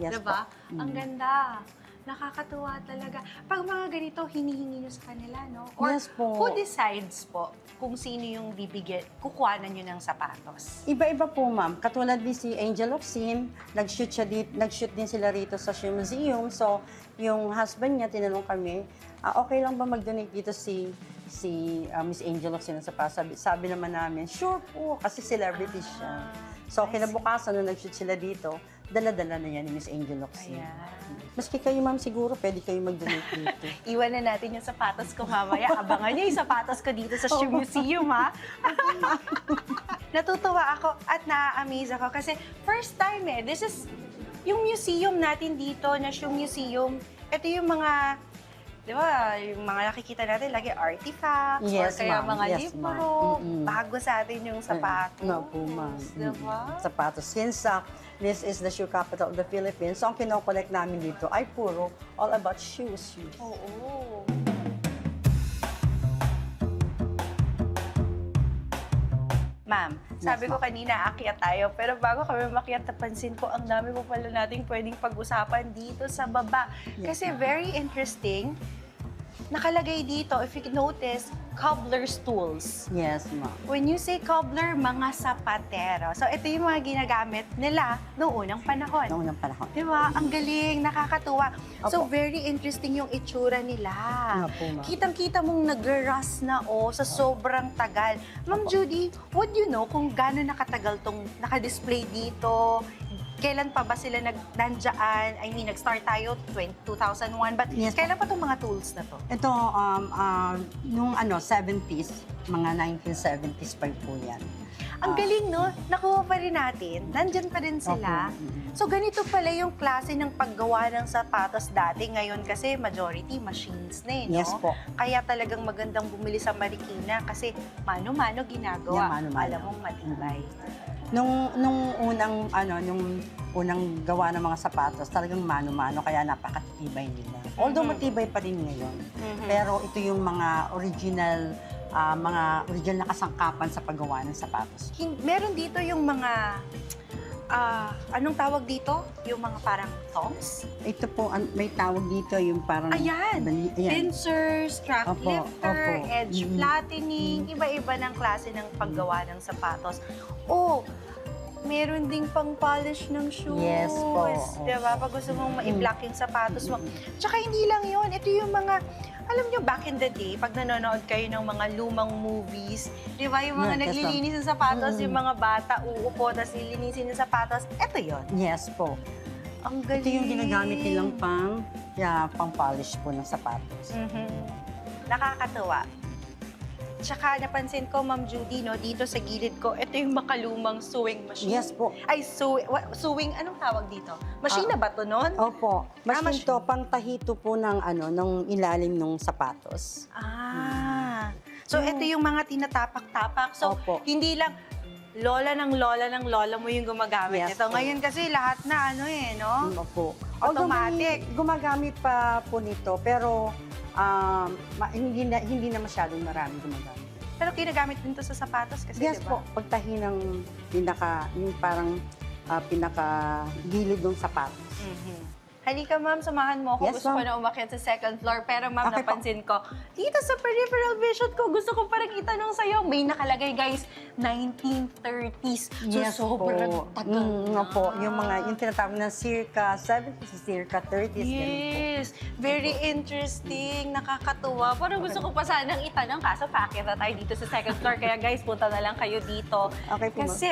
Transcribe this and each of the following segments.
Yes Diba? po. Ang ganda. Nakakatuwa talaga. Pag mga ganito, hinihingi nyo sa kanila, no? Or Yes po. who decides po kung sino yung bibigyan, kukuhanan nyo ng sapatos? Iba-iba po, ma'am. Katulad din si Angel of Sin, nag-shoot din sila rito sa Shoe Museum. So, yung husband niya, tinanong kami, okay lang ba mag-donate dito si Miss Angel of Sin sa sapatos? Sabi naman namin, sure po, kasi celebrity siya. So, kinabukasan, nung nag-shoot sila dito, dala-dala na yan ni Miss Angel of Sin. Maski kayo, ma'am, siguro pwede kayo mag-donate dito. Iwan na natin yung sapatos ko mamaya. Abangan niyo yung sapatos ko dito sa Shoe Museum, ha? Natutuwa ako at na-amaze ako kasi first time this is yung museum natin dito na Shoe Museum. Ito yung mga, di ba, yung mga nakikita natin lagi artifacts Yes, or kaya ma'am. mga Yes, libro. ma'am. Bago sa atin yung sapatos. No po, ma'am. Diba? Sapatos. Since this is the shoe capital of the Philippines, so ang kinokollect namin dito ay puro all about shoes. Oo. Ma'am, sabi ko kanina, aakyat tayo. Pero bago kami makyat, napansin ko, ang dami po pala nating pwedeng pag-usapan dito sa baba. Kasi very interesting. Nakalagay dito, if you notice, cobbler's tools. Yes, ma'am. When you say cobbler, mga sapatero. So, ito yung mga ginagamit nila noong unang panahon. Noong unang panahon. Di ba? Ang galing, nakakatuwa. So, Opo. very interesting yung itsura nila. Opo, ma'am. Kitang-kita mong nag-rust na sa sobrang tagal. Ma'am Judy, would you know kung gano'n nakatagal tong naka-display dito? Kailan pa ba sila nandyan? I mean, nag-start tayo 2001, but Yes, kailan pa tong mga tools na to? Ito, nung 70s, mga 1970s pa po yan. Ang galing, no? Nakuha pa rin natin. Nandyan pa rin sila. Opo. So, ganito pala yung klase ng paggawa ng sapatos dati. Ngayon kasi majority machines na no? Yes po. Kaya talagang magandang bumili sa Marikina kasi mano-mano ginagawa. Yeah, mano-mano. Alam mong matibay. Nung unang gawa ng mga sapatos, talagang mano-mano, kaya napakatibay nila. Although matibay pa rin ngayon. Pero ito yung mga original na kasangkapan sa paggawa ng sapatos. Meron dito yung mga, anong tawag dito? Yung mga parang thongs? Ito po, may tawag dito yung parang... Ayan! Pincers, strap Opo, lifter, opo. edge flattening, iba-iba ng klase ng paggawa ng sapatos. Meron ding pang-polish ng shoes. Yes po. Diba? Pag gusto mong ma-block yung sapatos mo. Tsaka hindi lang yun. Ito yung mga, alam nyo, back in the day, pag nanonood kayo ng mga lumang movies, di ba? Yung mga Yes, naglilinis ng sapatos, yung mga bata uupo, tapos lilinisin yung sapatos. Ito yun. Yes po. Ang galing. Ito yung ginagamit nilang pang-polish po ng sapatos. Nakakatuwa. Tsaka napansin ko, Ma'am Judy, no, dito sa gilid ko, ito yung makalumang sewing machine. Yes po. Ay, sewing, anong tawag dito? Machine na ba ito nun? Opo. Machine machine. to, pangtahito po ng ilalim ng sapatos. So, ito yung mga tinatapak-tapak. So, Opo. hindi lang lola ng lola mo yung gumagamit Yes ito. po. Ngayon kasi lahat na no? Opo. Automatic. Although gumagamit pa po nito, pero hindi na masyadong marami gumagamit. Pero kinagamit din to sa sapatos kasi, Yes diba? po, pagtahi ng yung parang pinaka-gilid ng sapatos. Halika, ma'am, samahan mo ako. Yes, Gusto ko ma'am. na umakyat sa second floor. Pero, ma'am, Okay po. napansin ko, dito sa peripheral vision ko, gusto ko parang itanong sa'yo, may nakalagay, guys, 1930s. So, Yes sobrang po. tagal na. Opo, yung tinatawag na circa 70s, circa 30s. ganun po. Yes, very interesting, nakakatuwa. Parang gusto ko pa sanang itanong, kaso paakyat na tayo dito sa second floor. Kaya guys, punta na lang kayo dito. Okay po, ma'am. Kasi,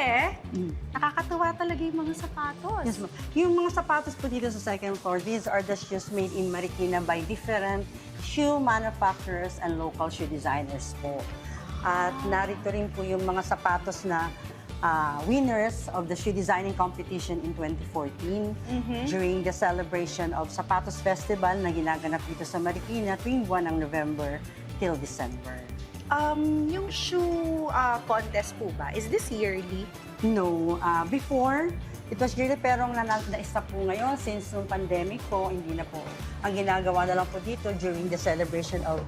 nakakatuwa talaga yung mga sapatos. Yes, ma'am. Yung mga sapatos po dito sa second floor, these are the shoes made in Marikina by different shoe manufacturers and local shoe designers po. At narito rin po yung mga sapatos na winners of the shoe designing competition in 2014 during the celebration of Sapatos Festival na ginaganap dito sa Marikina tuwing buwan ng November till December. Yung shoe contest po ba, is this yearly? No, before, it was yearly, pero na-stop po ngayon since nung pandemic po, hindi na po. Ang ginagawa na lang po dito during the celebration of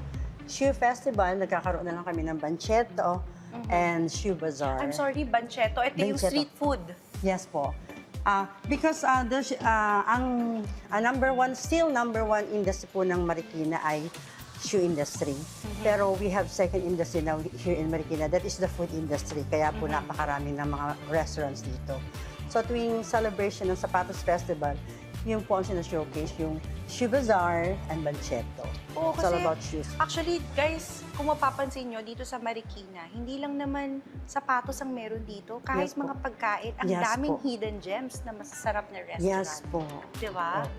Shoe Festival, nagkakaroon na lang kami ng Banchetto and Shoe Bazaar. I'm sorry, Banchetto. Ito yung Banchetto. street food. Yes po. Because ang number one industry po ng Marikina ay shoe industry. Pero we have second industry now here in Marikina, that is the food industry. Kaya po napakarami ng mga restaurants dito. So tuwing celebration ng Sapatos Festival, yung po ang sinashowcase, yung Shoe Bazaar and Mancheto. Oo, It's all kasi about shoes. actually, guys, kung mapapansin nyo, dito sa Marikina, hindi lang naman sapatos ang meron dito. Kahit Yes po. mga pagkain, ang Yes daming po. hidden gems na masasarap na restaurant. Yes po. Di ba? Oo.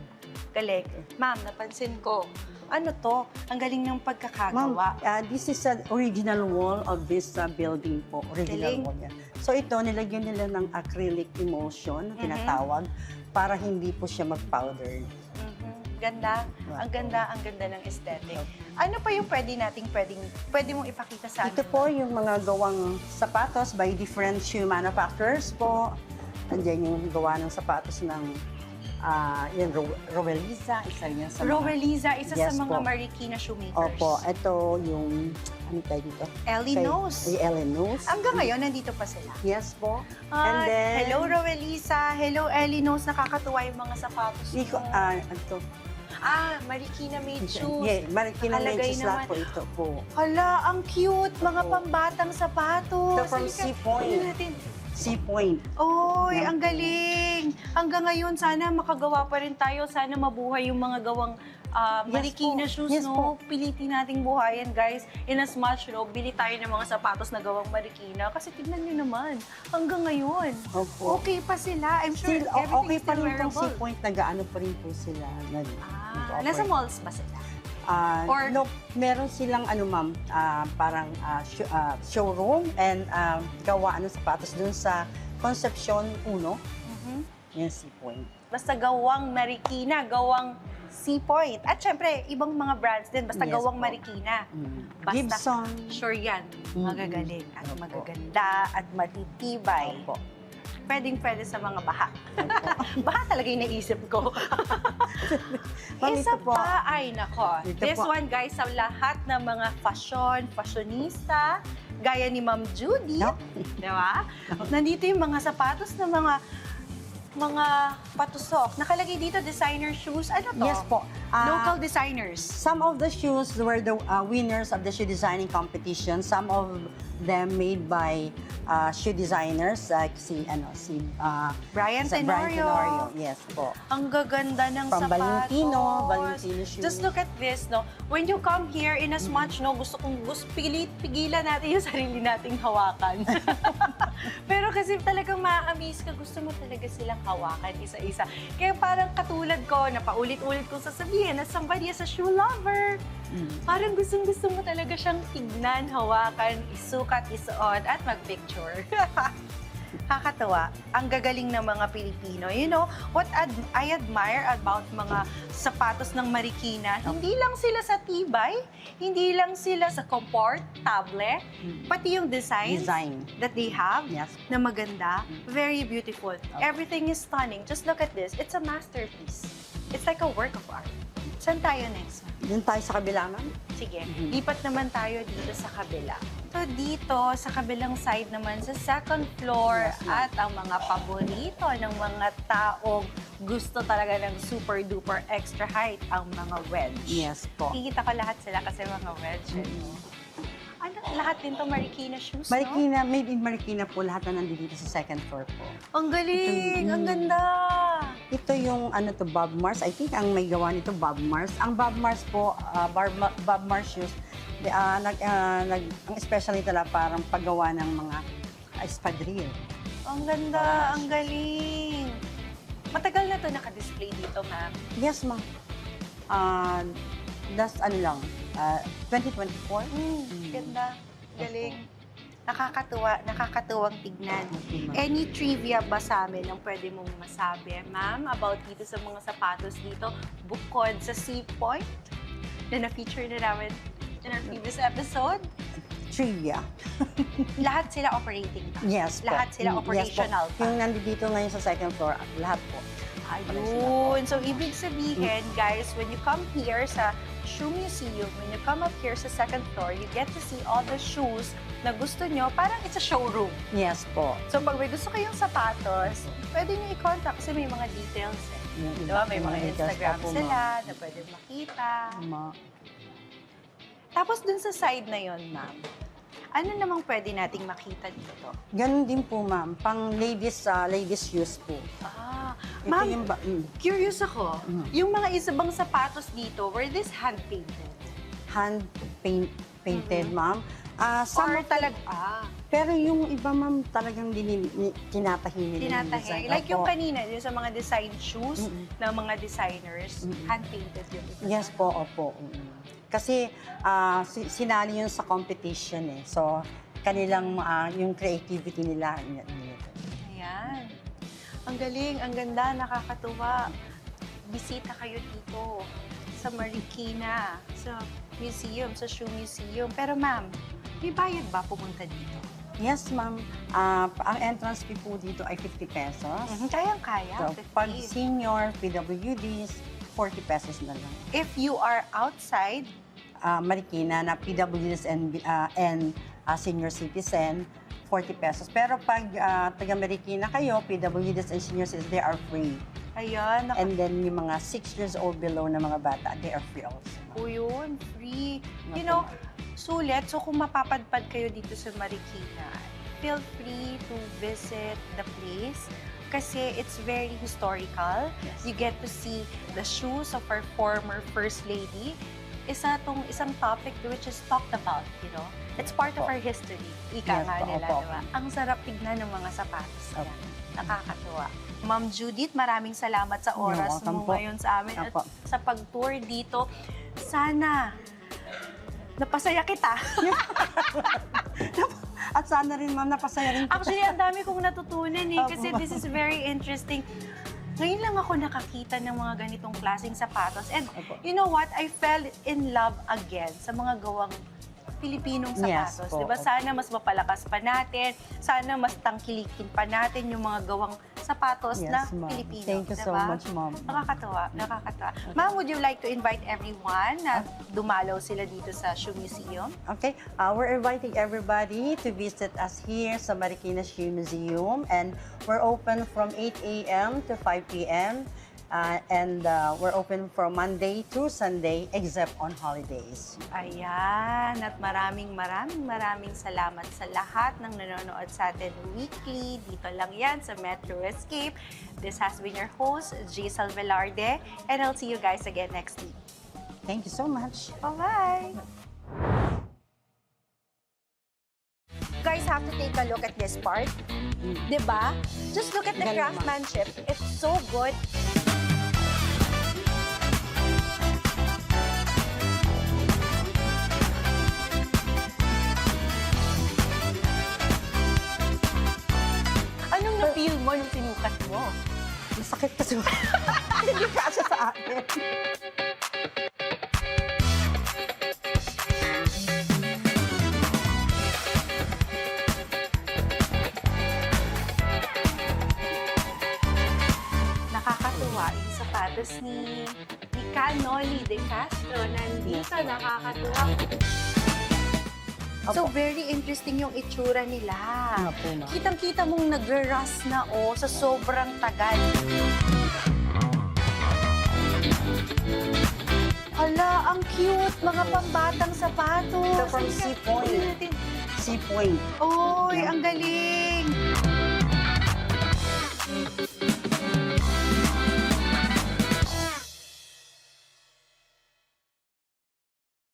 Galing. Ma'am, napansin ko, ano to? Ang galing ng Ma'am, pagkakagawa. this is an original wall of this building po. Original Galing. wall yan. So ito, nilagyan nila ng acrylic emulsion, tinatawag, para hindi po siya mag-powder. Ganda. Ang ganda, ang ganda ng aesthetic. Ano pa yung pwede mong ipakita sa amin? Ito po yung mga gawang sapatos by different shoe manufacturers po. Andiyan yung gawa ng sapatos ng yung Roweliza, isa yan sa mga... Roweliza, isa sa Yes mga po. Marikina shoemakers. Opo, ito yung, ano tayo dito? Ellie Knows. Ellie Knows. Hanggang ngayon, nandito pa sila. Yes po. Ah, And then, hello, Roweliza. Hello, Ellie Knows. Nakakatuwa yung mga sapatos mo. Iko, ito. Marikina made shoes. Yeah, Marikina Nakalagay Menches naman. lahat po ito po. Hala, ang cute. Mga Opo. pambatang sapatos. Ito from Halika, Sea Point. tingnan natin. Sea Point. Oy, Yan ang po. galing. Hanggang ngayon, sana makagawa pa rin tayo. Sana mabuhay yung mga gawang Marikina po. shoes, Yes no? Pilitin nating buhayan, guys. In as much, no, bili tayo ng mga sapatos na gawang Marikina. Kasi tignan nyo naman, hanggang ngayon, Opo. okay pa sila. I'm sure Still, everything okay is pa still rin itong wearable. Sea Point, nag-ano pa rin po sila. Nasa malls ba sila? or- No, meron silang parang showroom and gawaan ng sapatos dun sa Concepcion 1, yung Sea Point. Basta gawang Marikina, gawang Sea Point. At syempre, ibang mga brands din. Basta Yes gawang po. Marikina. Mm. Basta, Gibson. sure yan. Magagaling at Opo. magaganda at matitibay. Opo. Pwedeng-pwede sa mga baha. Baha talaga yung naisip ko. Ma'am, Isa ito po. pa, ay nako. Ito This po. one, guys, sa lahat ng mga fashionista, gaya ni Ma'am Judy, No? di ba? Nandito yung mga sapatos na mga patusok. Nakalagay dito, designer shoes. Ano to? Yes po. Local designers. Some of the shoes were the winners of the shoe designing competition. Some of them made by shoe designers like Brian Brian Tenorio. Tenorio. Yes po. Ang gaganda ng From sapatos. Valentino shoes. Just look at this, no? When you come here, in as much, no, gusto pigilan natin yung sarili nating hawakan. Pero kasi talagang ma-amaze ka, gusto mo talaga silang hawakan isa-isa. Kaya parang katulad ko, na paulit-ulit kong sasabihin na somebody is a shoe lover. Parang gustong-gusto mo talaga siyang tignan, hawakan, isukat, isuot, at mag-picture. Kakatawa. Ang gagaling ng mga Pilipino. You know, what I admire about mga sapatos ng Marikina, hindi lang sila sa tibay, hindi lang sila sa komportable, pati yung design that they have Yes. na maganda, very beautiful. Everything is stunning. Just look at this. It's a masterpiece. It's like a work of art. Saan tayo next? Doon tayo sa kabila, ma'am. Sige, lipat naman tayo dito sa kabila. So dito, sa kabilang side naman, sa second floor, Yes, ma'am. at ang mga paborito ng mga taong gusto talaga ng super-duper extra height, ang mga wedge. Yes po. Kikita ko lahat sila kasi mga wedge. Ano, lahat din to Marikina shoes, no? Marikina, made in Marikina po, lahat na nandito sa second floor po. Ang galing! Ang ganda! Ito yung Bob Mars. I think ang may gawa nito Bob Mars. Ang Bob Mars po, Bob Mars shoes, ang especially nila parang paggawa ng mga espadrille. Ang ganda! Ang galing! Matagal na to naka-display dito, ma'am. Yes, ma'am. That's 2024. Ganda. Galing. Nakakatuwang tignan. Any trivia ba sa amin ang pwede mong masabi, ma'am, about dito sa mga sapatos dito, bukod sa Sea Point na na-feature na namin in our previous episode? Trivia. Lahat sila operating pa. Yes po. Lahat sila Yes po. operational pa. Yung nandito ngayon sa second floor, lahat po. Ayun. So, ibig sabihin, guys, when you come here sa Shoe Museum, when you come up here sa second floor, you get to see all the shoes na gusto nyo, parang it's a showroom. Yes po. So pag may gusto kayong sapatos, pwede nyo i-contact kasi may mga details eh. Di ba? May mga Instagram sila na pwede makita. Tapos dun sa side na yon, ma'am, ano namang pwede nating makita dito? Ganun din po, ma'am. Pang ladies shoes po. Ito Ma'am, yung curious ako. Yung mga isa bang sapatos dito, were this hand-painted? Painted, ma'am. Or Pero yung iba, ma'am, talagang tinatahi nila. tinatahi. Like yung kanina, yung sa mga design shoes ng mga designers, hand-painted yung iba. Yes po, opo. Kasi sinali yun sa competition eh. So, kanilang yung creativity nila. Ayan. Ang galing, ang ganda, nakakatuwa. Bisita kayo dito sa Marikina, sa museum, sa shoe museum. Pero ma'am, may bayad ba pumunta dito? Yes, ma'am. Ang entrance fee po dito ay 50 pesos. Kayang-kaya, So, pag senior, PWDs, 40 pesos na lang. If you are outside, Marikina na PWDs and senior citizen, 40 pesos. Pero pag taga Marikina kayo, PWDs and senior citizens, they are free. ayan, And then yung mga 6 years old below na mga bata, they are free also. yun, free. You know, sulit. So kung mapapadpad kayo dito sa Marikina, feel free to visit the place kasi it's very historical. Yes. You get to see the shoes of our former First Lady. Isang topic which is talked about, you know. It's part of our history. Ika Yes, nga nila, opo. diba? Ang sarap tignan ng mga sapatos Opo. yan. Nakakatuwa. Ma'am Judith, maraming salamat sa oras welcome mo po. ngayon sa amin at Opo. sa pag-tour dito. Sana napasaya kita. At sana rin, ma'am, napasaya rin kita. Actually, ang dami kong natutunan eh kasi Opo. this is very interesting. Ngayon lang ako nakakita ng mga ganitong klaseng sapatos. And Opo. you know what? I fell in love again sa mga gawang Pilipinong Yes sapatos. po. Diba? Sana mas mapalakas pa natin. Sana mas tangkilikin pa natin yung mga gawang sapatos na Yes, ma'am. Pilipino. Thank you so diba? much, ma'am. Nakakatawa, nakakatawa. Ma'am, would you like to invite everyone na dumalaw sila dito sa Shoe Museum? Okay, we're inviting everybody to visit us here sa Marikina Shoe Museum, and we're open from 8 a.m. to 5 p.m. And we're open from Monday to Sunday except on holidays. Ayan, at maraming salamat sa lahat ng nanonood sa atin weekly. Dito lang yan sa Metro Escape. This has been your host, Giselle Velarde, and I'll see you guys again next week. Thank you so much. Bye-bye! You guys have to take a look at this part. Diba? Just look at the Galing, ma'am. craftsmanship. It's so good. Anong na-feel mo nung sinukat mo? Masakit kasi. Hindi kasi sa akin. Nakakatuwa yung sapatos ni Noli De Castro. Nandito, nakakatuwa. So, very interesting yung itsura nila. Opo, ma'am. Kitang-kita mong nag-rust na sa sobrang tagal. Hala, ang cute! Mga pambatang sapatos. Ito from Halika, Sea Point. tingnan natin. Sea Point. Oy, ang galing!